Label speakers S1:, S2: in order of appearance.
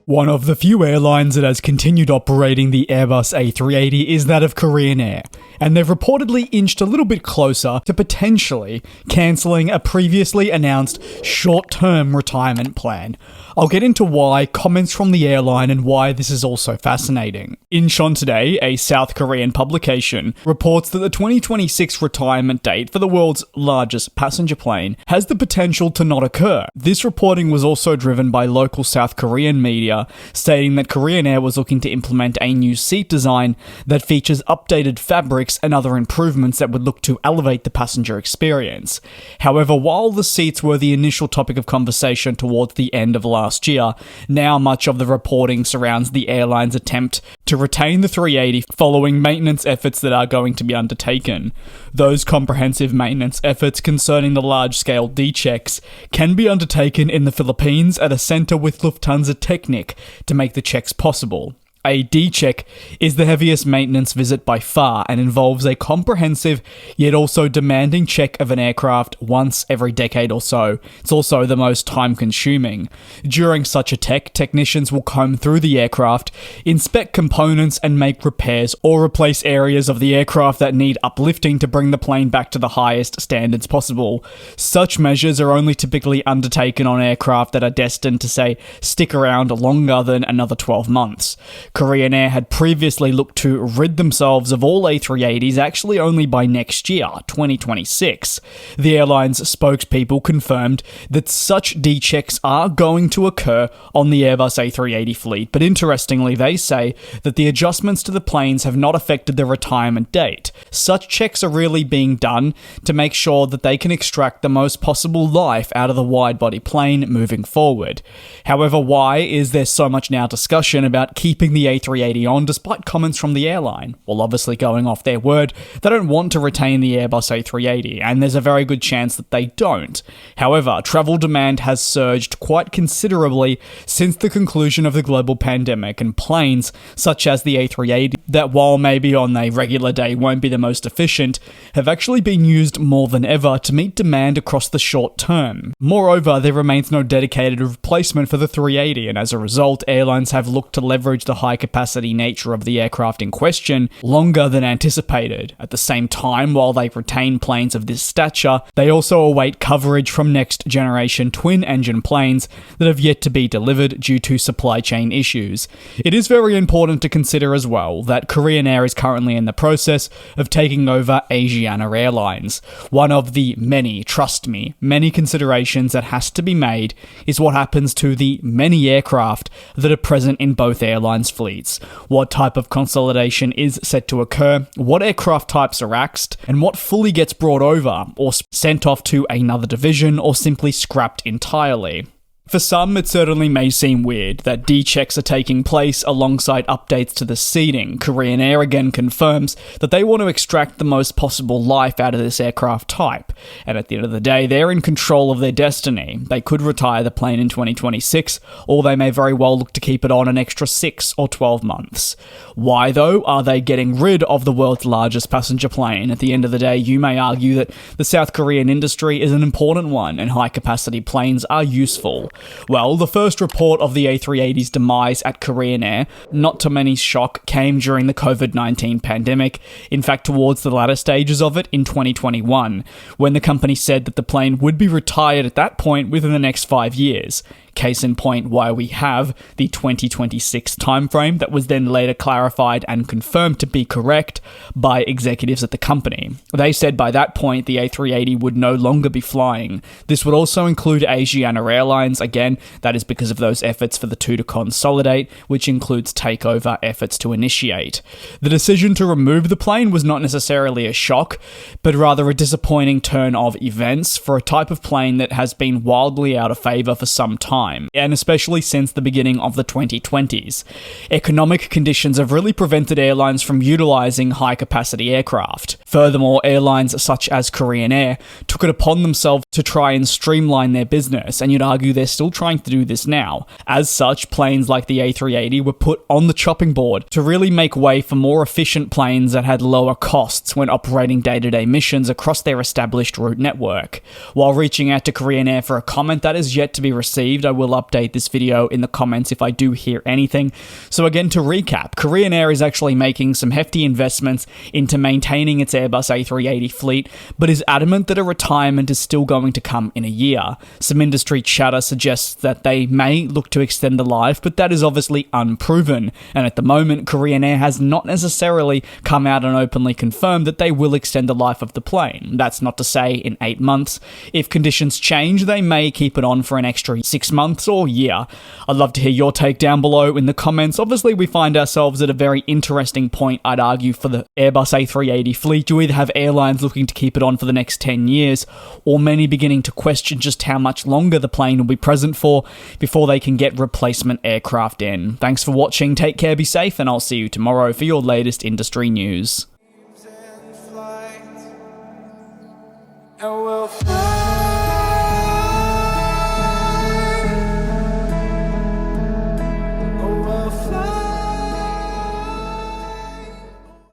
S1: One of the few airlines that has continued operating the Airbus A380 is that of Korean Air, and they've reportedly inched a little bit closer to potentially cancelling a previously announced short-term retirement plan. I'll get into why, comments from the airline, and why this is also fascinating. Incheon Today, a South Korean publication, reports that the 2026 retirement date for the world's largest passenger plane has the potential to not occur. This reporting was also driven by local South Korean media, stating that Korean Air was looking to implement a new seat design that features updated fabrics and other improvements that would look to elevate the passenger experience. However, while the seats were the initial topic of conversation towards the end of last year, now much of the reporting surrounds the airline's attempt to retain the 380 following maintenance efforts that are going to be undertaken. Those comprehensive maintenance efforts concerning the large-scale D-checks can be undertaken in the Philippines at a centre with Lufthansa Technik to make the checks possible. A D-check is the heaviest maintenance visit by far and involves a comprehensive yet also demanding check of an aircraft once every decade or so. It's also the most time-consuming. During such a technicians will comb through the aircraft, inspect components and make repairs or replace areas of the aircraft that need uplifting to bring the plane back to the highest standards possible. Such measures are only typically undertaken on aircraft that are destined to, say, stick around longer than another 12 months. Korean Air had previously looked to rid themselves of all A380s actually only by next year, 2026. The airline's spokespeople confirmed that such D-checks are going to occur on the Airbus A380 fleet, but interestingly they say that the adjustments to the planes have not affected the retirement date. Such checks are really being done to make sure that they can extract the most possible life out of the wide-body plane moving forward. However, why is there so much now discussion about keeping the A380 on despite comments from the airline? Well, obviously going off their word, they don't want to retain the Airbus A380, and there's a very good chance that they don't. However, travel demand has surged quite considerably since the conclusion of the global pandemic, and planes such as the A380, that while maybe on a regular day won't be the most efficient, have actually been used more than ever to meet demand across the short term. Moreover, there remains no dedicated replacement for the 380, and as a result, airlines have looked to leverage the high-capacity nature of the aircraft in question longer than anticipated. At the same time, while they retain planes of this stature, they also await coverage from next-generation twin-engine planes that have yet to be delivered due to supply chain issues. It is very important to consider as well that Korean Air is currently in the process of taking over Asiana Airlines. One of the many, trust me, many considerations that has to be made is what happens to the many aircraft that are present in both airlines' fleets. What type of consolidation is set to occur, what aircraft types are axed, and what fully gets brought over or sent off to another division or simply scrapped entirely. For some, it certainly may seem weird that D-checks are taking place alongside updates to the seating. Korean Air again confirms that they want to extract the most possible life out of this aircraft type, and at the end of the day, they're in control of their destiny. They could retire the plane in 2026, or they may very well look to keep it on an extra 6 or 12 months. Why, though, are they getting rid of the world's largest passenger plane? At the end of the day, you may argue that the South Korean industry is an important one, and high-capacity planes are useful. Well, the first report of the A380's demise at Korean Air, not to many shock, came during the COVID-19 pandemic, in fact towards the latter stages of it in 2021, when the company said that the plane would be retired at that point within the next 5 years. Case in point why we have the 2026 timeframe that was then later clarified and confirmed to be correct by executives at the company. They said by that point the A380 would no longer be flying. This would also include Asiana Airlines. Again, that is because of those efforts for the two to consolidate, which includes takeover efforts to initiate. The decision to remove the plane was not necessarily a shock, but rather a disappointing turn of events for a type of plane that has been wildly out of favour for some time, and especially since the beginning of the 2020s. Economic conditions have really prevented airlines from utilising high-capacity aircraft. Furthermore, airlines such as Korean Air took it upon themselves to try and streamline their business, and you'd argue they're still trying to do this now. As such, planes like the A380 were put on the chopping board to really make way for more efficient planes that had lower costs when operating day-to-day missions across their established route network. While reaching out to Korean Air for a comment that is yet to be received, I will update this video in the comments if I do hear anything. So again, to recap, Korean Air is actually making some hefty investments into maintaining its Airbus A380 fleet, but is adamant that a retirement is still going to come in a year. Some industry chatter suggests that they may look to extend the life, but that is obviously unproven, and at the moment, Korean Air has not necessarily come out and openly confirmed that they will extend the life of the plane. That's not to say in 8 months. If conditions change, they may keep it on for an extra 6 months or year. I'd love to hear your take down below in the comments. Obviously, we find ourselves at a very interesting point, I'd argue, for the Airbus A380 fleet. You either have airlines looking to keep it on for the next 10 years, or many beginning to question just how much longer the plane will be present for before they can get replacement aircraft in. Thanks for watching, take care, be safe, and I'll see you tomorrow for your latest industry news. And we'll fly.